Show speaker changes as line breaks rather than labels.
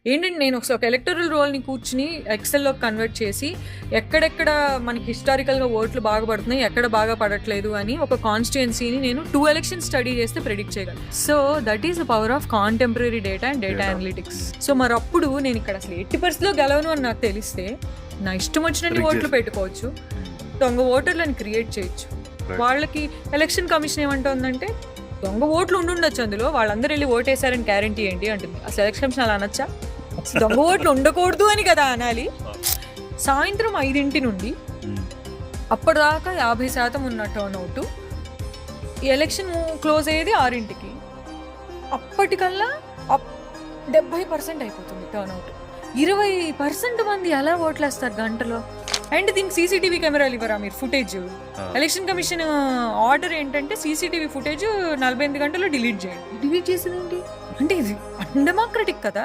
ఏంటంటే నేను ఒక ఎలక్టరల్ రోల్ని కూర్చుని ఎక్సెల్లో కన్వర్ట్ చేసి ఎక్కడెక్కడ మనకి హిస్టారికల్గా ఓట్లు బాగా పడుతున్నాయి, ఎక్కడ బాగా పడట్లేదు అని ఒక కాన్స్టిట్యుయెన్సీని నేను 2 ఎలక్షన్స్ స్టడీ చేస్తే ప్రెడిక్ట్ చేయగలను. So that is the power of contemporary data and data analytics. So మరి అప్పుడు నేను ఇక్కడ అసలు 80% గెలవను అని నాకు తెలిస్తే నా ఇష్టం వచ్చినట్టు ఓట్లు పెట్టుకోవచ్చు, దొంగ ఓటర్లను క్రియేట్ చేయొచ్చు. వాళ్ళకి ఎలక్షన్ కమిషన్ ఏమంటుందంటే దొంగ ఓట్లు ఉండుండొచ్చు, అందులో వాళ్ళందరూ వెళ్ళి ఓటేశారని గ్యారంటీ ఏంటి అంటుంది. అసలు ఎలక్షన్ కమిషన్ అలా అనొచ్చా? దొంగ ఓట్లు ఉండకూడదు అని కదా అనాలి. సాయంత్రం 5 నుండి అప్పటిదాకా 50% ఉన్న టర్న్ అవుట్, ఎలక్షన్ క్లోజ్ అయ్యేది 6 అప్పటికల్లా 70% అయిపోతుంది టర్న్ అవుట్. 20% మంది ఎలా ఓట్లేస్తారు గంటలో? అండ్ దీనికి సీసీటీవీ కెమెరాలు ఇవ్వరా మీరు? ఫుటేజ్ ఎలక్షన్ కమిషన్ ఆర్డర్ ఏంటంటే సీసీటీవీ ఫుటేజ్ 48 గంటల్లో డిలీట్ చేయండి. డిలీట్ చేసేదేంటి అంటే ఇది అన్డెమోక్రటిక్ కదా.